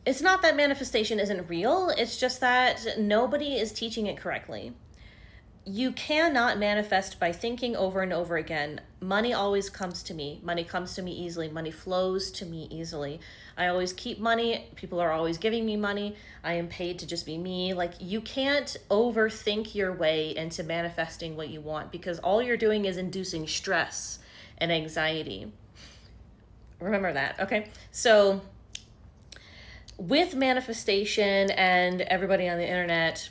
It's not that manifestation isn't real, it's just that nobody is teaching it correctly. You cannot manifest by thinking over and over again, money always comes to me. Money comes to me easily. Money flows to me easily. I always keep money. People are always giving me money. I am paid to just be me. Like, you can't overthink your way into manifesting what you want, because all you're doing is inducing stress and anxiety. Remember that, okay? So with manifestation and everybody on the internet,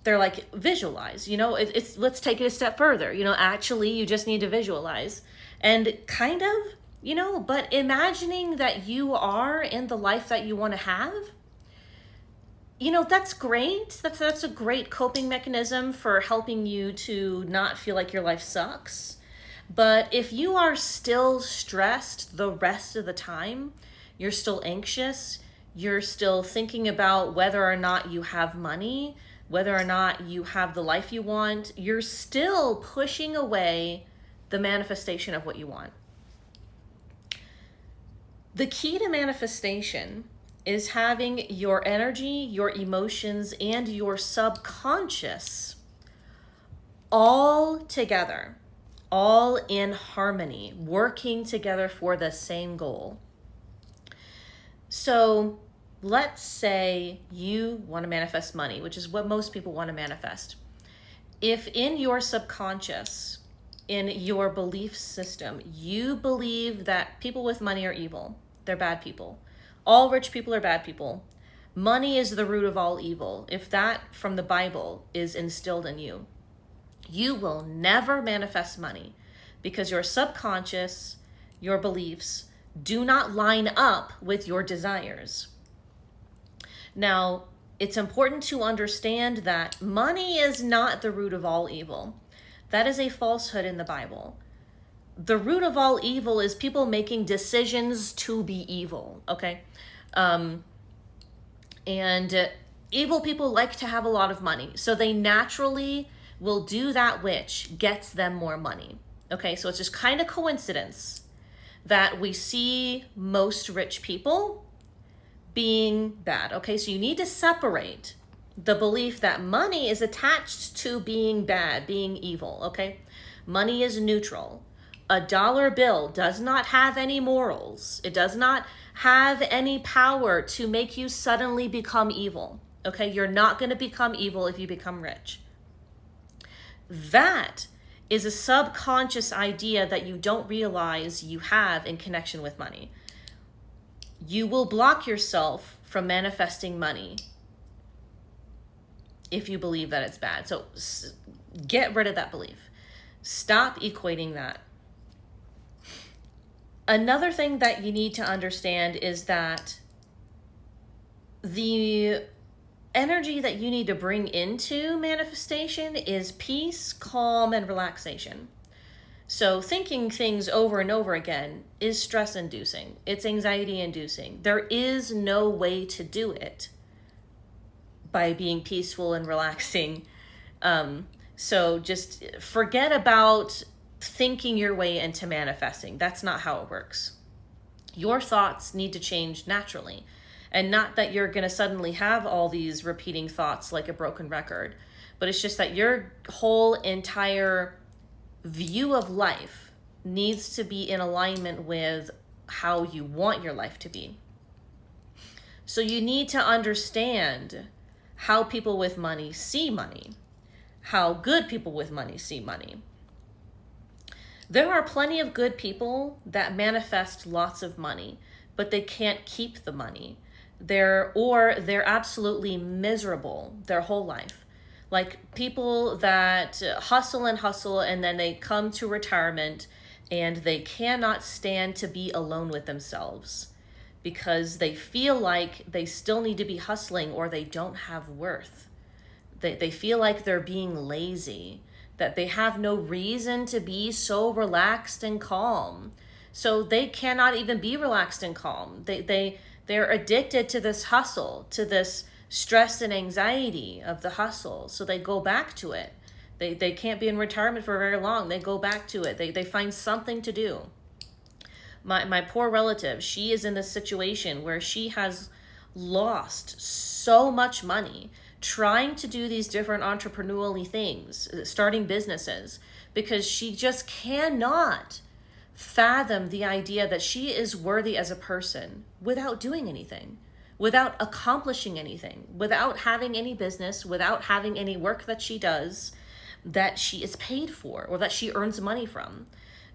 they're like, visualize, it's let's take it a step further. Actually, you just need to visualize. And kind of, but imagining that you are in the life that you want to have, that's great. That's a great coping mechanism for helping you to not feel like your life sucks. But if you are still stressed the rest of the time, you're still anxious, you're still thinking about whether or not you have money, whether or not you have the life you want, you're still pushing away the manifestation of what you want. The key to manifestation is having your energy, your emotions, and your subconscious all together, all in harmony, working together for the same goal. So let's say you want to manifest money, which is what most people want to manifest. If in your subconscious, in your belief system, you believe that people with money are evil, they're bad people, all rich people are bad people, money is the root of all evil, if that from the Bible is instilled in you, you will never manifest money, because your subconscious, your beliefs do not line up with your desires. Now, it's important to understand that money is not the root of all evil. That is a falsehood in the Bible. The root of all evil is people making decisions to be evil, okay? And evil people like to have a lot of money, so they naturally will do that which gets them more money, okay? So it's just kind of coincidence that we see most rich people being bad, okay? So you need to separate the belief that money is attached to being bad, being evil, okay? Money is neutral. A dollar bill does not have any morals. It does not have any power to make you suddenly become evil, okay? You're not going to become evil if you become rich. That is a subconscious idea that you don't realize you have in connection with money. You will block yourself from manifesting money if you believe that it's bad. So get rid of that belief. Stop equating that. Another thing that you need to understand is that the energy that you need to bring into manifestation is peace, calm, and relaxation. So thinking things over and over again is stress-inducing. It's anxiety-inducing. There is no way to do it by being peaceful and relaxing. So just forget about thinking your way into manifesting. That's not how it works. Your thoughts need to change naturally. And not that you're going to suddenly have all these repeating thoughts like a broken record, but it's just that your whole entire view of life needs to be in alignment with how you want your life to be. So you need to understand how people with money see money, how good people with money see money. There are plenty of good people that manifest lots of money, but they can't keep the money. They're absolutely miserable their whole life. Like people that hustle and then they come to retirement and they cannot stand to be alone with themselves because they feel like they still need to be hustling or they don't have worth. They feel like they're being lazy, that they have no reason to be so relaxed and calm. So they cannot even be relaxed and calm. They're addicted to this hustle, to this stress and anxiety of the hustle. So they go back to it. They can't be in retirement for very long. They go back to it. They find something to do. My poor relative, she is in this situation where she has lost so much money trying to do these different entrepreneurial things, starting businesses, because she just cannot fathom the idea that she is worthy as a person without doing anything, without accomplishing anything, without having any business, without having any work that she does that she is paid for or that she earns money from.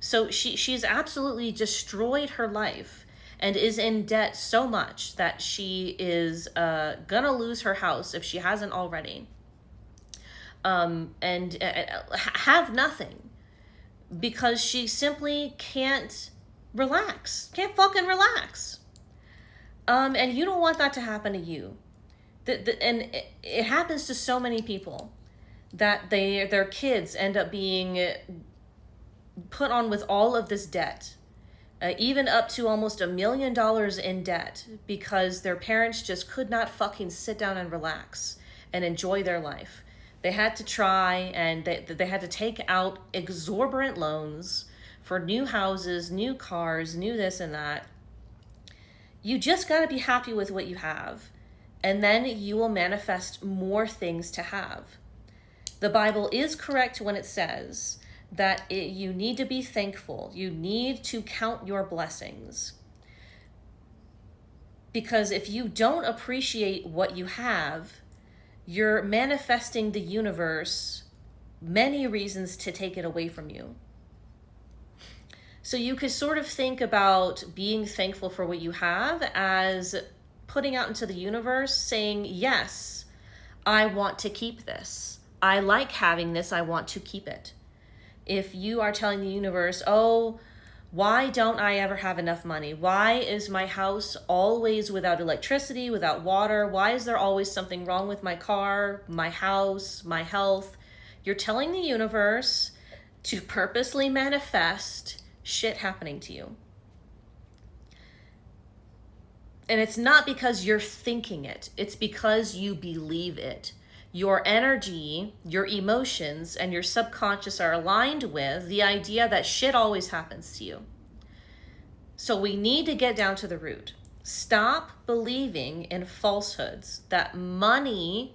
So she's absolutely destroyed her life and is in debt so much that she is gonna lose her house if she hasn't already, and have nothing, because she simply can't can't fucking relax. And you don't want that to happen to you. And it happens to so many people that their kids end up being put on with all of this debt, even up to almost $1 million in debt, because their parents just could not fucking sit down and relax and enjoy their life. They had to try, and they had to take out exorbitant loans for new houses, new cars, new this and that. You just got to be happy with what you have, and then you will manifest more things to have. The Bible is correct when it says that you need to be thankful. You need to count your blessings. Because if you don't appreciate what you have, you're manifesting the universe many reasons to take it away from you. So you could sort of think about being thankful for what you have as putting out into the universe, saying, yes, I want to keep this. I like having this. I want to keep it. If you are telling the universe, oh, why don't I ever have enough money? Why is my house always without electricity, without water? Why is there always something wrong with my car, my house, my health? You're telling the universe to purposely manifest shit happening to you. And it's not because you're thinking it. It's because you believe it. Your energy, your emotions, and your subconscious are aligned with the idea that shit always happens to you. So we need to get down to the root. Stop believing in falsehoods that money,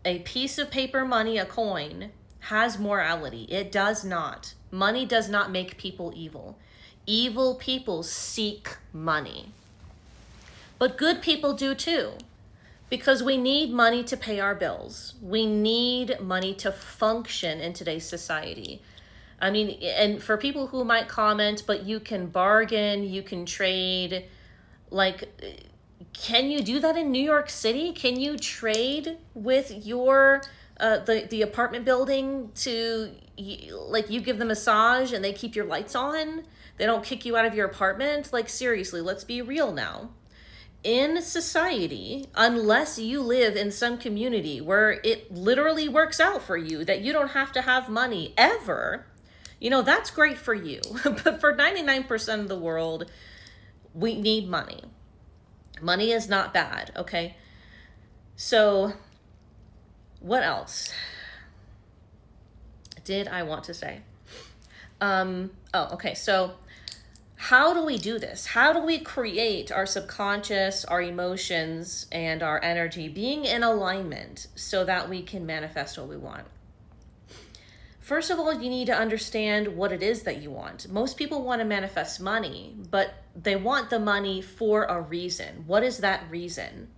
a piece of paper money, a coin, has morality. It does not. Money does not make people evil. Evil people seek money. But good people do too. Because we need money to pay our bills. We need money to function in today's society. I mean, and for people who might comment, but you can bargain, you can trade. Like, can you do that in New York City? Can you trade with your, the apartment building to, like, you give them a massage and they keep your lights on? They don't kick you out of your apartment? Like, seriously, let's be real now. In society, unless you live in some community where it literally works out for you, that you don't have to have money ever, that's great for you. But for 99% of the world, we need money. Money is not bad, okay? So, what else did I want to say? Okay, so how do we do this? How do we create our subconscious, our emotions, and our energy being in alignment so that we can manifest what we want? First of all, you need to understand what it is that you want. Most people want to manifest money, but they want the money for a reason. What is that reason?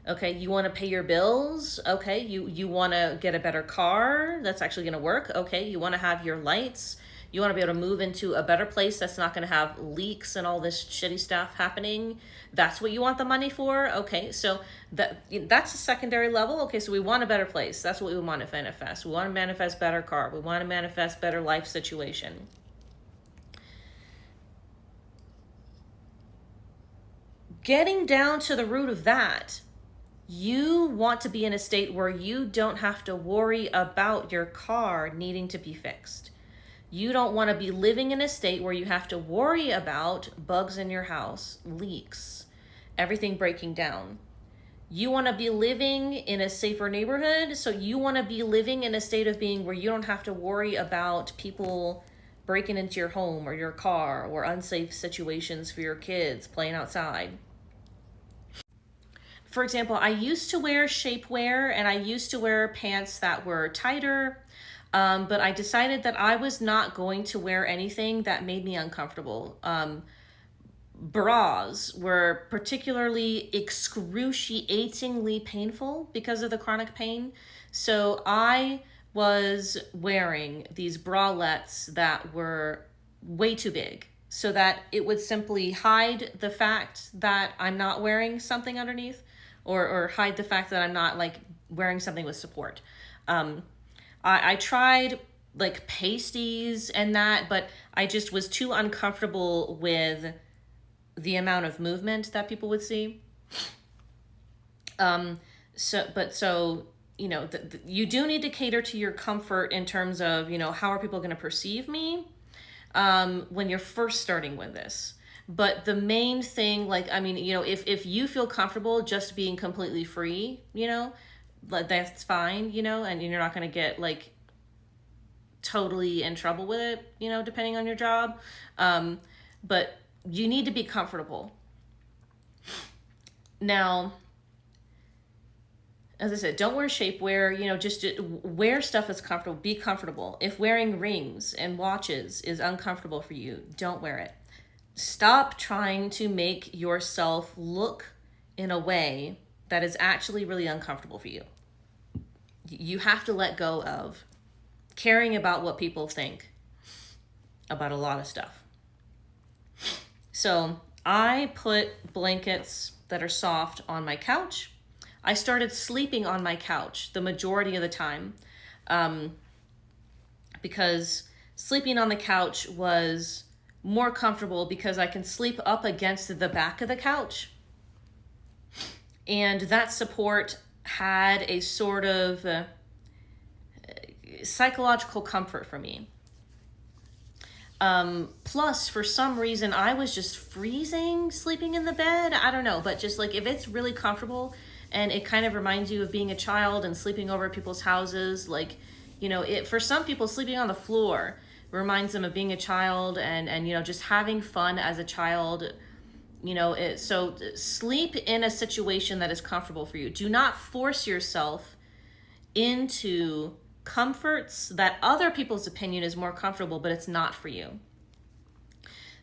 Okay, you want to pay your bills? Okay, you want to get a better car that's actually going to work? Okay, you want to have your lights? You want to be able to move into a better place that's not going to have leaks and all this shitty stuff happening. That's what you want the money for? Okay, so that's a secondary level. Okay, so we want a better place. That's what we want to manifest. We want to manifest better car. We want to manifest better life situation. Getting down to the root of that, you want to be in a state where you don't have to worry about your car needing to be fixed. You don't want to be living in a state where you have to worry about bugs in your house, leaks, everything breaking down. You want to be living in a safer neighborhood, so you want to be living in a state of being where you don't have to worry about people breaking into your home or your car or unsafe situations for your kids playing outside. For example, I used to wear shapewear and I used to wear pants that were tighter, but I decided that I was not going to wear anything that made me uncomfortable. Bras were particularly excruciatingly painful because of the chronic pain. So I was wearing these bralettes that were way too big so that it would simply hide the fact that I'm not wearing something underneath, or hide the fact that I'm not like wearing something with support. I tried like pasties and that, but I just was too uncomfortable with the amount of movement that people would see. So you do need to cater to your comfort in terms of, how are people going to perceive me when you're first starting with this. But the main thing, if you feel comfortable just being completely free, that's fine, and you're not going to get like totally in trouble with it, depending on your job. But you need to be comfortable. Now, as I said, don't wear shapewear, just wear stuff that's comfortable. Be comfortable. If wearing rings and watches is uncomfortable for you, don't wear it. Stop trying to make yourself look in a way that is actually really uncomfortable for you. You have to let go of caring about what people think about a lot of stuff. So I put blankets that are soft on my couch. I started sleeping on my couch the majority of the time, because sleeping on the couch was more comfortable because I can sleep up against the back of the couch. And that support had a sort of psychological comfort for me. Plus, for some reason, I was just freezing sleeping in the bed. I don't know, but just like if it's really comfortable and it kind of reminds you of being a child and sleeping over at people's houses, for some people, sleeping on the floor reminds them of being a child and just having fun as a child. So sleep in a situation that is comfortable for you. Do not force yourself into comforts that other people's opinion is more comfortable, but it's not for you.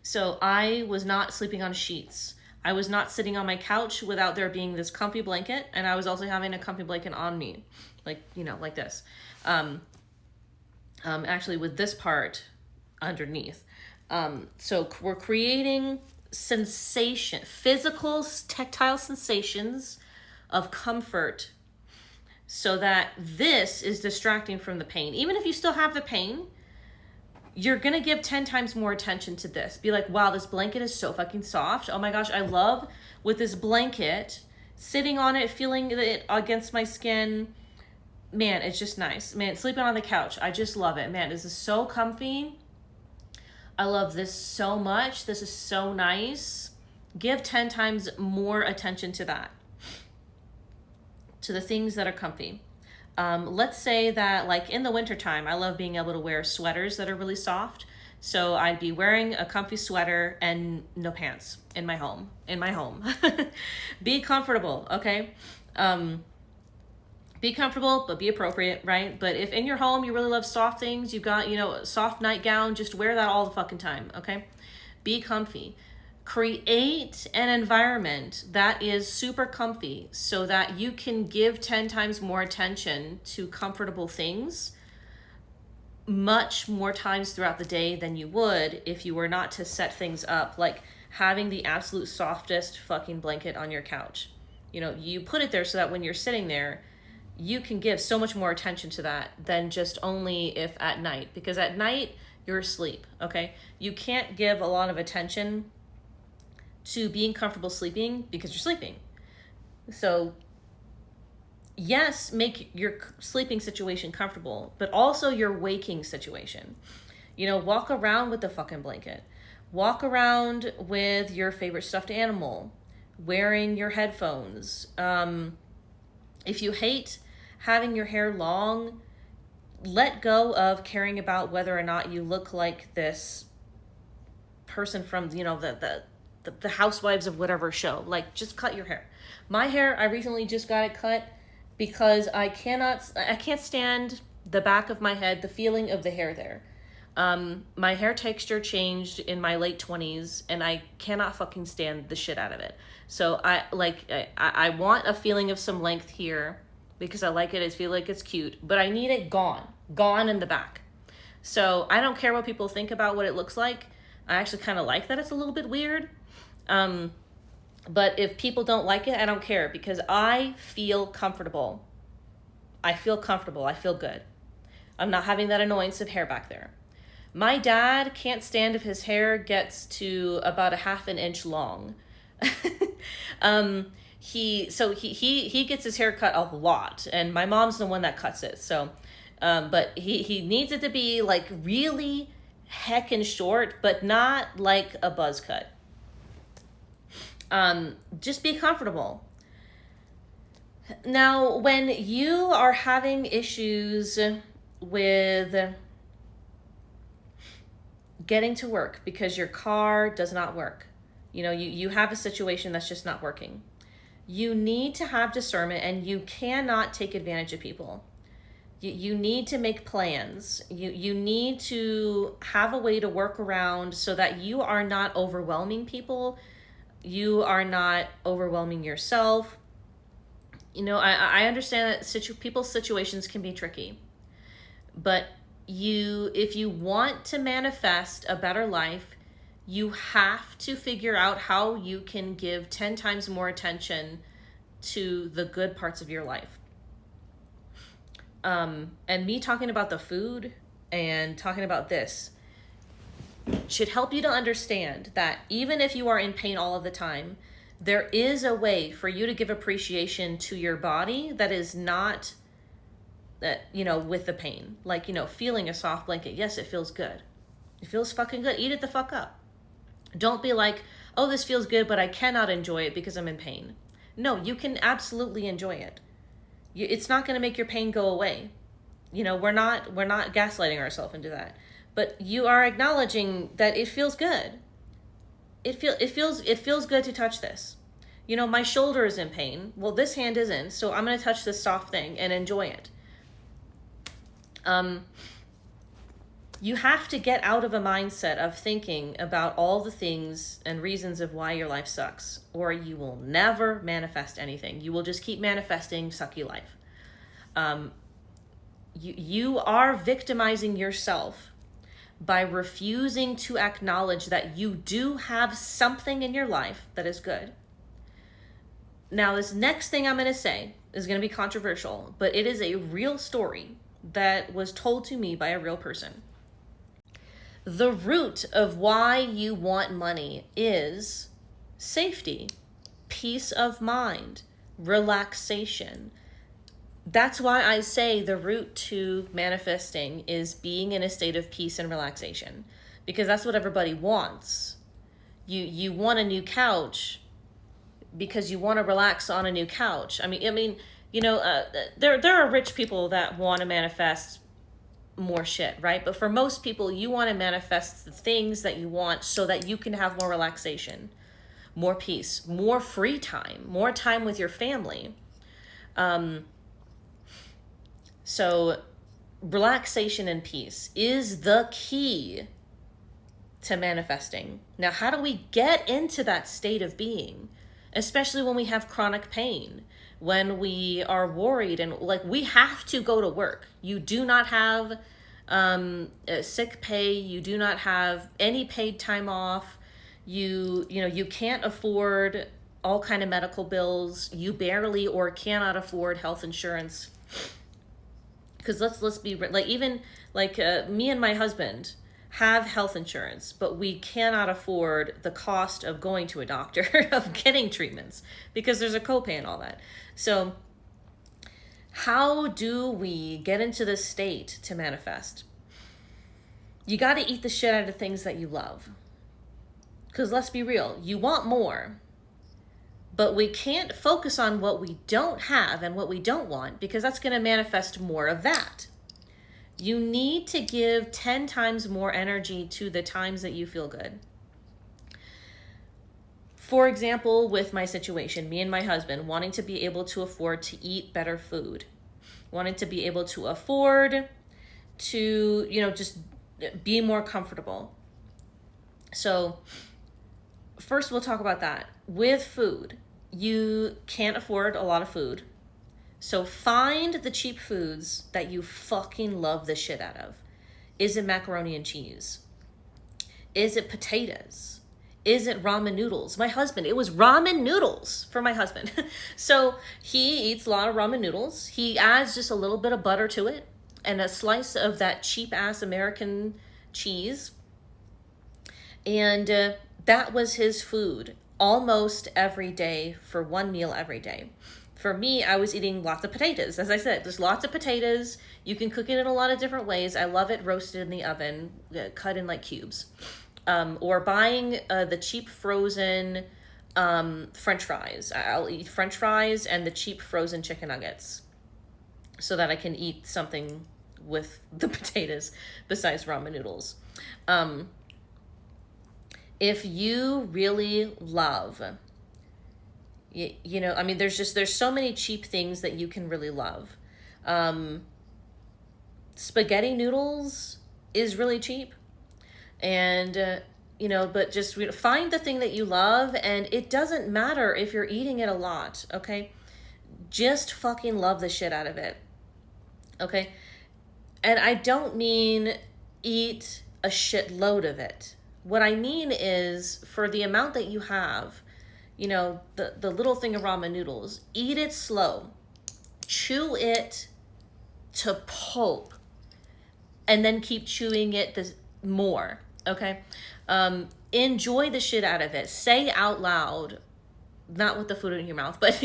So I was not sleeping on sheets. I was not sitting on my couch without there being this comfy blanket, and I was also having a comfy blanket on me, like this. Actually with this part underneath. So we're creating physical, tactile sensations of comfort, so that this is distracting from the pain. Even if you still have the pain, you're going to give 10 times more attention to this. Be like, wow, this blanket is so fucking soft. Oh my gosh, I love with this blanket, sitting on it, feeling it against my skin. Man, it's just nice. Man, sleeping on the couch, I just love it. Man, this is so comfy. I love this so much. This is so nice. Give 10 times more attention to that. To the things that are comfy. Let's say that like in the wintertime, I love being able to wear sweaters that are really soft. So I'd be wearing a comfy sweater and no pants in my home. Be comfortable, okay? Be comfortable, but be appropriate, right? But if in your home you really love soft things, you've got, a soft nightgown, just wear that all the fucking time, okay? Be comfy. Create an environment that is super comfy so that you can give 10 times more attention to comfortable things much more times throughout the day than you would if you were not to set things up, like having the absolute softest fucking blanket on your couch. You put it there so that when you're sitting there, you can give so much more attention to that than just only if at night, because at night you're asleep, okay? You can't give a lot of attention to being comfortable sleeping because you're sleeping. So yes, make your sleeping situation comfortable, but also your waking situation. Walk around with the fucking blanket. Walk around with your favorite stuffed animal, wearing your headphones. If you hate having your hair long, let go of caring about whether or not you look like this person from, the the housewives of whatever show. Like, just cut your hair. My hair, I recently just got it cut because I can't stand the back of my head, the feeling of the hair there. My hair texture changed in my late 20s, and I cannot fucking stand the shit out of it. So I want a feeling of some length here because I like it. I feel like it's cute, but I need it gone in the back. So I don't care what people think about what it looks like. I actually kind of like that it's a little bit weird. But if people don't like it, I don't care because I feel comfortable. I feel good. I'm not having that annoyance of hair back there. My dad can't stand if his hair gets to about a half an inch long. He gets his hair cut a lot, and my mom's the one that cuts it. So, but he needs it to be like really heckin' short, but not like a buzz cut. Just be comfortable. Now, when you are having issues with getting to work because your car does not work, you have a situation that's just not working, you need to have discernment, and you cannot take advantage of people. You need to make plans. You need to have a way to work around so that you are not overwhelming people. You are not overwhelming yourself. I understand that people's situations can be tricky, but if you want to manifest a better life, you have to figure out how you can give 10 times more attention to the good parts of your life. And me talking about the food and talking about this should help you to understand that even if you are in pain all of the time, there is a way for you to give appreciation to your body that is not with the pain. Like, feeling a soft blanket. Yes, it feels good. It feels fucking good. Eat it the fuck up. Don't be like, oh, this feels good, but I cannot enjoy it because I'm in pain. No, you can absolutely enjoy it. It's not going to make your pain go away. We're not gaslighting ourselves into that. But you are acknowledging that it feels good. It feels good to touch this. My shoulder is in pain. Well, this hand isn't, so I'm going to touch this soft thing and enjoy it. You have to get out of a mindset of thinking about all the things and reasons of why your life sucks, or you will never manifest anything. You will just keep manifesting sucky life. You are victimizing yourself by refusing to acknowledge that you do have something in your life that is good. Now, this next thing I'm going to say is going to be controversial, but it is a real story that was told to me by a real person. The root of why you want money is safety, peace of mind, relaxation. That's why I say the root to manifesting is being in a state of peace and relaxation, because that's what everybody wants. You want a new couch because you want to relax on a new couch. There are rich people that want to manifest more shit, right? But for most people, you want to manifest the things that you want so that you can have more relaxation, more peace, more free time, more time with your family. So relaxation and peace is the key to manifesting. Now, how do we get into that state of being? Especially when we have chronic pain, when we are worried and we have to go to work. You do not have sick pay. You do not have any paid time off. You can't afford all kind of medical bills. You barely or cannot afford health insurance. Because let's be me and my husband have health insurance, but we cannot afford the cost of going to a doctor, of getting treatments, because there's a copay and all that. So how do we get into this state to manifest? You got to eat the shit out of things that you love. Because let's be real, you want more. But we can't focus on what we don't have and what we don't want, because that's going to manifest more of that. You need to give 10 times more energy to the times that you feel good. For example, with my situation, me and my husband wanting to be able to afford to eat better food, wanting to be able to afford to, just be more comfortable. So first we'll talk about that. With food, you can't afford a lot of food. So find the cheap foods that you fucking love the shit out of. Is it macaroni and cheese? Is it potatoes? Is it ramen noodles? My husband, it was ramen noodles for my husband. So he eats a lot of ramen noodles. He adds just a little bit of butter to it and a slice of that cheap ass American cheese. And that was his food almost every day for one meal every day. For me, I was eating lots of potatoes. As I said, there's lots of potatoes. You can cook it in a lot of different ways. I love it roasted in the oven, cut in like cubes. Or buying the cheap frozen French fries. I'll eat French fries and the cheap frozen chicken nuggets so that I can eat something with the potatoes besides ramen noodles. If you really love, there's so many cheap things that you can really love. Spaghetti noodles is really cheap. And, but just find the thing that you love, and it doesn't matter if you're eating it a lot, okay? Just fucking love the shit out of it, okay? And I don't mean eat a shitload of it. What I mean is for the amount that you have, the little thing of ramen noodles, eat it slow, chew it to pulp, and then keep chewing it more. Okay. Enjoy the shit out of it. Say out loud, not with the food in your mouth, but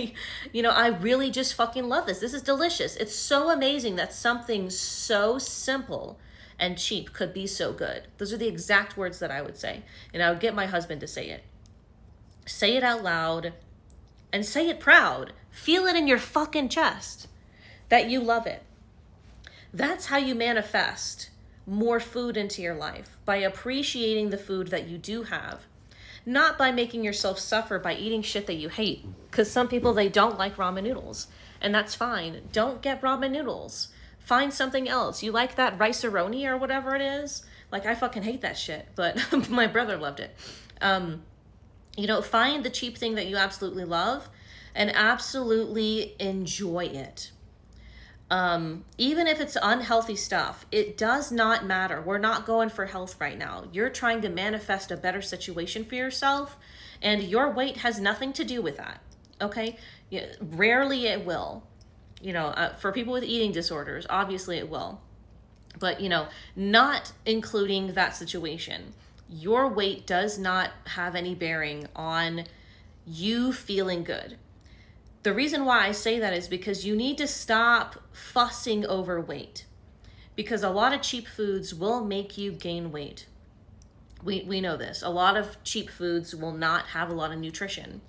I really just fucking love this. This is delicious. It's so amazing that something so simple and cheap could be so good. Those are the exact words that I would say. And I would get my husband to say it. Say it out loud and say it proud. Feel it in your fucking chest that you love it. That's how you manifest more food into your life, by appreciating the food that you do have, not by making yourself suffer by eating shit that you hate. Because some people, they don't like ramen noodles, and that's fine. Don't get ramen noodles. Find something else. You like that rice-a-roni or whatever it is? Like, I fucking hate that shit, but my brother loved it. Find the cheap thing that you absolutely love and absolutely enjoy it. Even if it's unhealthy stuff, it does not matter. We're not going for health right now. You're trying to manifest a better situation for yourself, and your weight has nothing to do with that. Okay? Rarely it will. For people with eating disorders, obviously it will. But, not including that situation. Your weight does not have any bearing on you feeling good. The reason why I say that is because you need to stop fussing over weight, because a lot of cheap foods will make you gain weight. We know this. A lot of cheap foods will not have a lot of nutrition.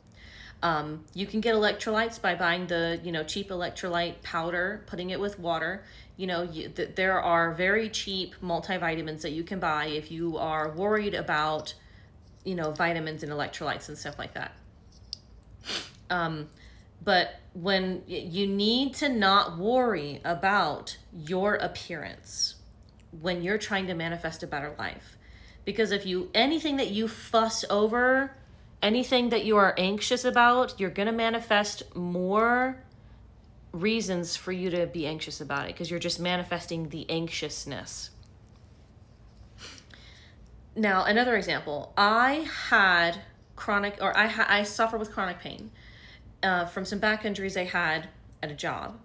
You can get electrolytes by buying the cheap electrolyte powder, putting it with water. There are very cheap multivitamins that you can buy if you are worried about vitamins and electrolytes and stuff like that. But when you need to not worry about your appearance when you're trying to manifest a better life. Because anything that you fuss over, anything that you are anxious about, you're going to manifest more reasons for you to be anxious about it, because you're just manifesting the anxiousness. Now, another example, I suffer with chronic pain. From some back injuries I had at a job.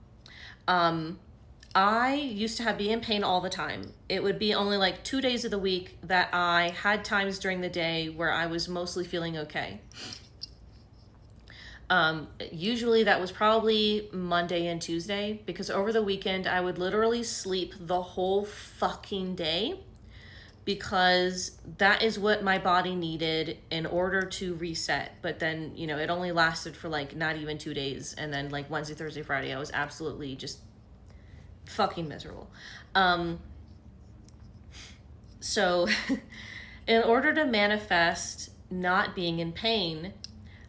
I used to be in pain all the time. It would be only like 2 days of the week that I had times during the day where I was mostly feeling okay. Usually that was probably Monday and Tuesday, because over the weekend I would literally sleep the whole fucking day, because that is what my body needed in order to reset. But then, it only lasted for like not even 2 days. And then like Wednesday, Thursday, Friday, I was absolutely just fucking miserable. So in order to manifest not being in pain,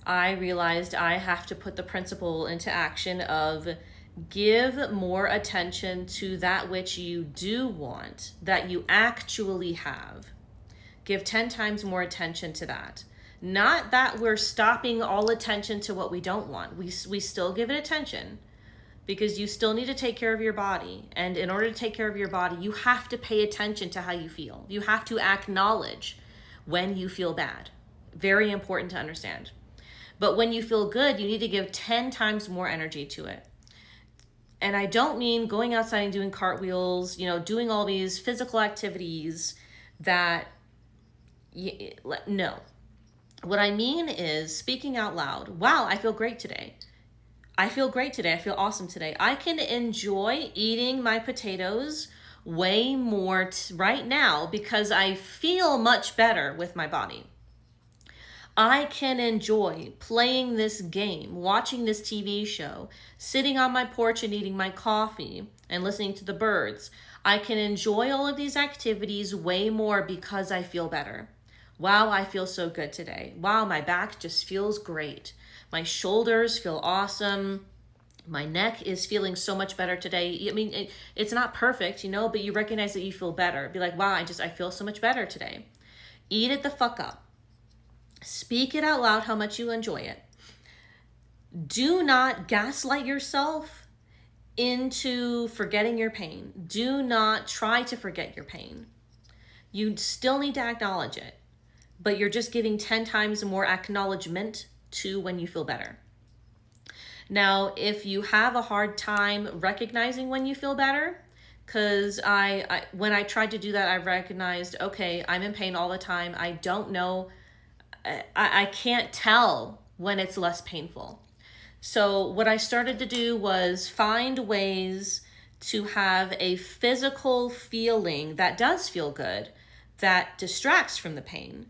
I realized I have to put the principle into action of give more attention to that which you do want, that you actually have. Give 10 times more attention to that. Not that we're stopping all attention to what we don't want. We still give it attention, because you still need to take care of your body. And in order to take care of your body, you have to pay attention to how you feel. You have to acknowledge when you feel bad. Very important to understand. But when you feel good, you need to give 10 times more energy to it. And I don't mean going outside and doing cartwheels, doing all these physical activities that, no. What I mean is speaking out loud. Wow, I feel great today. I feel great today. I feel awesome today. I can enjoy eating my potatoes way more right now because I feel much better with my body. I can enjoy playing this game, watching this TV show, sitting on my porch and eating my coffee and listening to the birds. I can enjoy all of these activities way more because I feel better. Wow, I feel so good today. Wow, my back just feels great. My shoulders feel awesome. My neck is feeling so much better today. I mean, it's not perfect, but you recognize that you feel better. Be like, wow, I feel so much better today. Eat it the fuck up. Speak it out loud how much you enjoy it. Do not gaslight yourself into forgetting your pain. Do not try to forget your pain. You still need to acknowledge it, but you're just giving 10 times more acknowledgement to when you feel better. Now, if you have a hard time recognizing when you feel better, because when I tried to do that, I recognized, okay, I'm in pain all the time. I don't know. I can't tell when it's less painful. So what I started to do was find ways to have a physical feeling that does feel good, that distracts from the pain.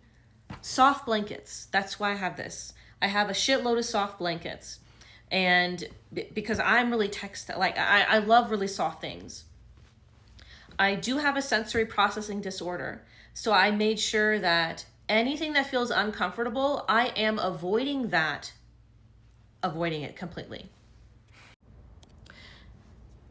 Soft blankets. That's why I have this. I have a shitload of soft blankets. And because I'm really I love really soft things. I do have a sensory processing disorder. So I made sure that anything that feels uncomfortable, I am avoiding it completely.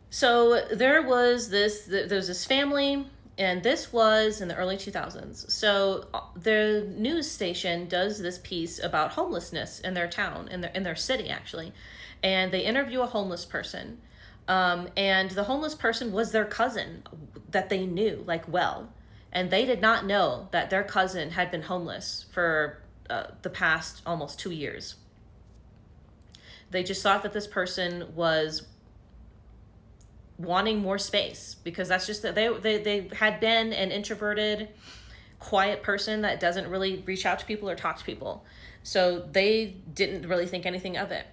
So there's this family, and this was in the early 2000s. So the news station does this piece about homelessness in their town, in their city actually, and they interview a homeless person, and the homeless person was their cousin that they knew well. And they did not know that their cousin had been homeless for the past almost 2 years. They just thought that this person was wanting more space, because that's just that they had been an introverted, quiet person that doesn't really reach out to people or talk to people. So they didn't really think anything of it.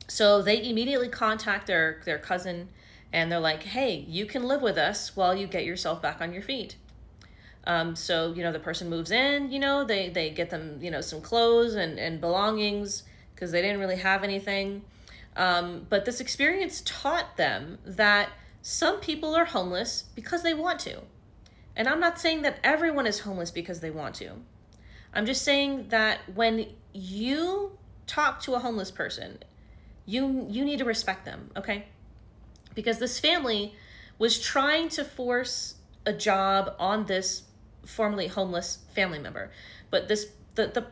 So they immediately contact their cousin, and they're like, hey, you can live with us while you get yourself back on your feet. So, the person moves in, they get them, some clothes and belongings, because they didn't really have anything. But this experience taught them that some people are homeless because they want to. And I'm not saying that everyone is homeless because they want to. I'm just saying that when you talk to a homeless person, you need to respect them, okay? Because this family was trying to force a job on this formerly homeless family member. But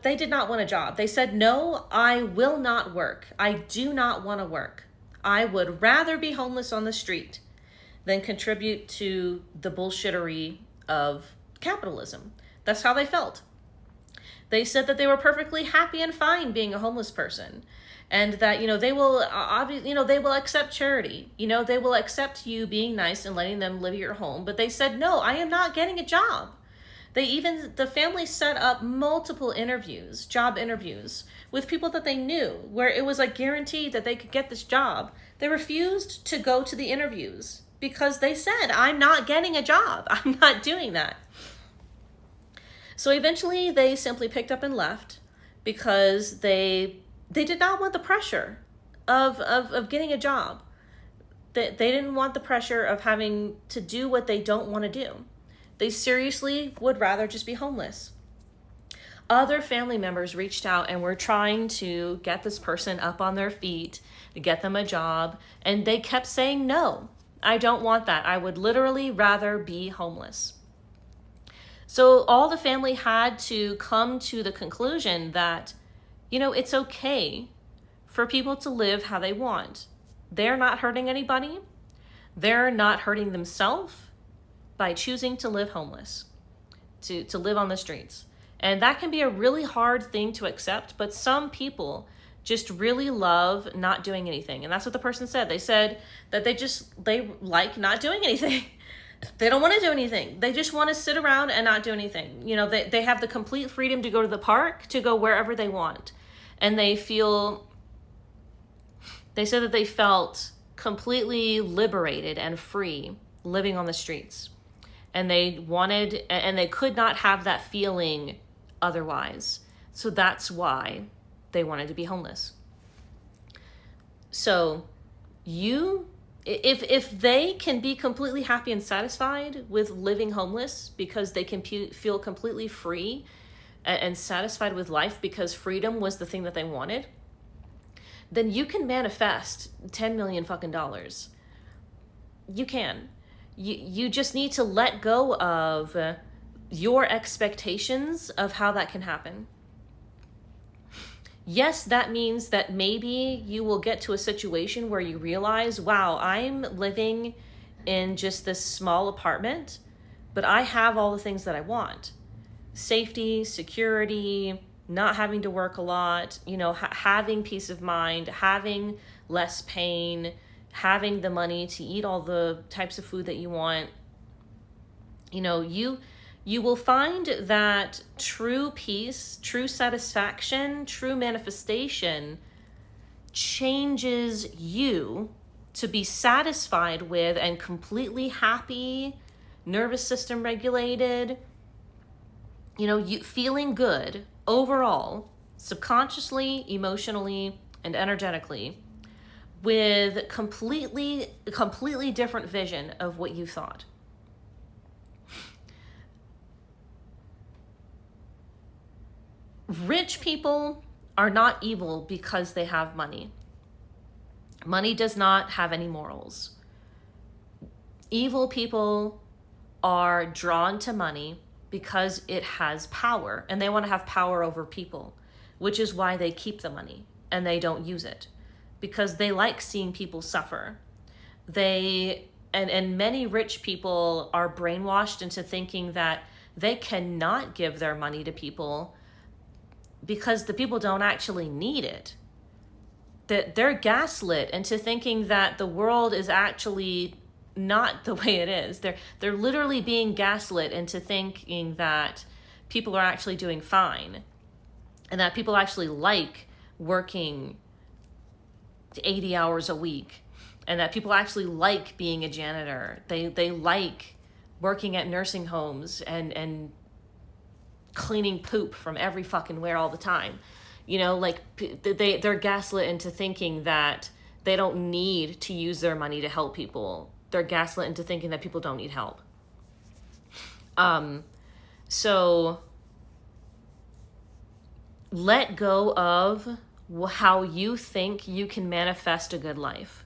they did not want a job. They said, no, I will not work. I do not want to work. I would rather be homeless on the street than contribute to the bullshittery of capitalism. That's how they felt. They said that they were perfectly happy and fine being a homeless person. And that, they will they will accept charity. They will accept you being nice and letting them live at your home. But they said, no, I am not getting a job. The family set up multiple job interviews with people that they knew, where it was guaranteed that they could get this job. They refused to go to the interviews because they said, I'm not getting a job. I'm not doing that. So eventually they simply picked up and left because they did not want the pressure of getting a job. They didn't want the pressure of having to do what they don't want to do. They seriously would rather just be homeless. Other family members reached out and were trying to get this person up on their feet, to get them a job, and they kept saying, no, I don't want that. I would literally rather be homeless. So all the family had to come to the conclusion that, it's okay for people to live how they want. They're not hurting anybody. They're not hurting themselves by choosing to live homeless, to live on the streets. And that can be a really hard thing to accept, but some people just really love not doing anything. And that's what the person said. They said that they like not doing anything. They don't want to do anything. They just want to sit around and not do anything. They have the complete freedom to go to the park, to go wherever they want. And they said that they felt completely liberated and free living on the streets. And they could not have that feeling otherwise. So that's why they wanted to be homeless. So if they can be completely happy and satisfied with living homeless because they can feel completely free and satisfied with life because freedom was the thing that they wanted, then you can manifest $10 million fucking dollars. You can. You just need to let go of your expectations of how that can happen. Yes, that means that maybe you will get to a situation where you realize, wow, I'm living in just this small apartment, but I have all the things that I want. Safety, security, not having to work a lot, having peace of mind, having less pain, having the money to eat all the types of food that you want. You will find that true peace, true satisfaction, true manifestation changes you to be satisfied with and completely happy, nervous system regulated, you feeling good overall, subconsciously, emotionally, and energetically, with a completely different vision of what you thought. Rich people are not evil because they have money. Money does not have any morals. Evil people are drawn to money because it has power, and they want to have power over people, which is why they keep the money and they don't use it, because they like seeing people suffer. And many rich people are brainwashed into thinking that they cannot give their money to people because the people don't actually need it. That they're gaslit into thinking that the world is actually not the way it is. They're literally being gaslit into thinking that people are actually doing fine and that people actually like working 80 hours a week and that people actually like being a janitor. They like working at nursing homes and cleaning poop from every fucking where all the time. They're gaslit into thinking that they don't need to use their money to help people. They're gaslit into thinking that people don't need help. So let go of how you think you can manifest a good life.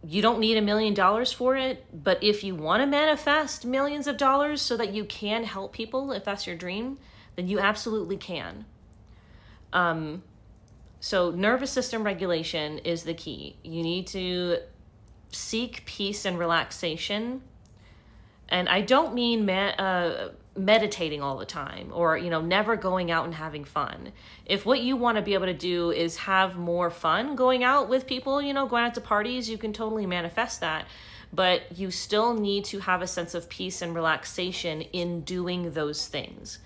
You don't need $1 million for it, but if you want to manifest millions of dollars so that you can help people, if that's your dream, then you absolutely can. So nervous system regulation is the key. You need to seek peace and relaxation. And I don't mean meditating all the time or, never going out and having fun. If what you want to be able to do is have more fun going out with people, going out to parties, you can totally manifest that. But you still need to have a sense of peace and relaxation in doing those things.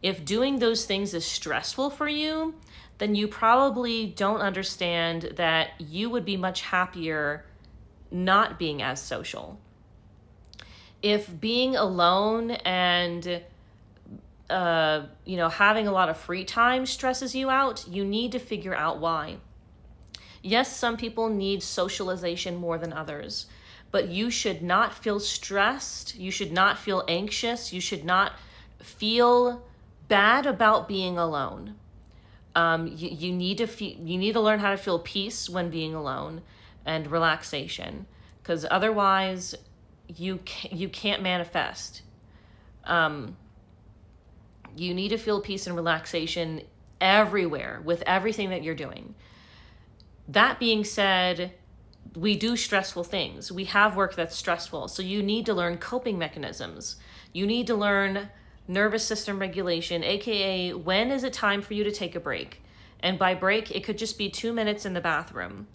If doing those things is stressful for you, then you probably don't understand that you would be much happier not being as social. If being alone and having a lot of free time stresses you out, you need to figure out why. Yes, some people need socialization more than others, but you should not feel stressed. You should not feel anxious. You should not feel bad about being alone. You need to learn how to feel peace when being alone and relaxation, because otherwise you can't manifest. You need to feel peace and relaxation everywhere with everything that you're doing. That being said, we do stressful things. We have work that's stressful. So you need to learn coping mechanisms. You need to learn nervous system regulation, aka when is it time for you to take a break? And by break, it could just be 2 minutes in the bathroom.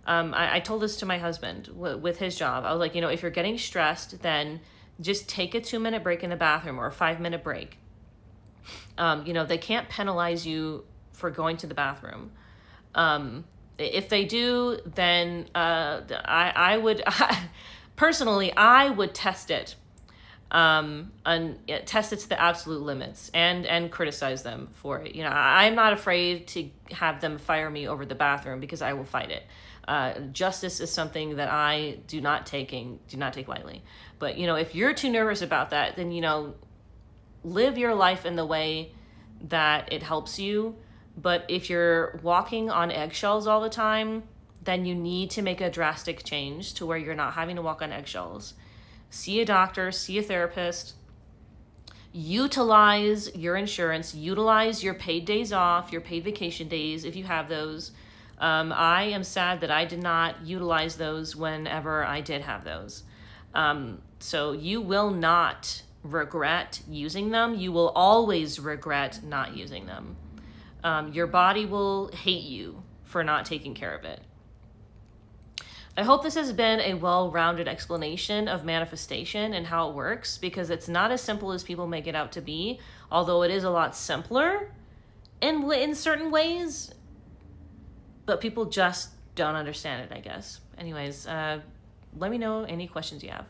I told this to my husband with his job. I was like, if you're getting stressed, then just take a 2-minute break in the bathroom or a 5-minute break. They can't penalize you for going to the bathroom. If they do, then I would, personally, I would test it. And test it to the absolute limits and criticize them for it. I'm not afraid to have them fire me over the bathroom because I will fight it. Justice is something that I do not take lightly. But, if you're too nervous about that, then, live your life in the way that it helps you. But if you're walking on eggshells all the time, then you need to make a drastic change to where you're not having to walk on eggshells. See a doctor, see a therapist, utilize your insurance, utilize your paid days off, your paid vacation days if you have those. I am sad that I did not utilize those whenever I did have those. So you will not regret using them. You will always regret not using them. Your body will hate you for not taking care of it. I hope this has been a well-rounded explanation of manifestation and how it works, because it's not as simple as people make it out to be, although it is a lot simpler in certain ways, but people just don't understand it, I guess. Anyways, let me know any questions you have.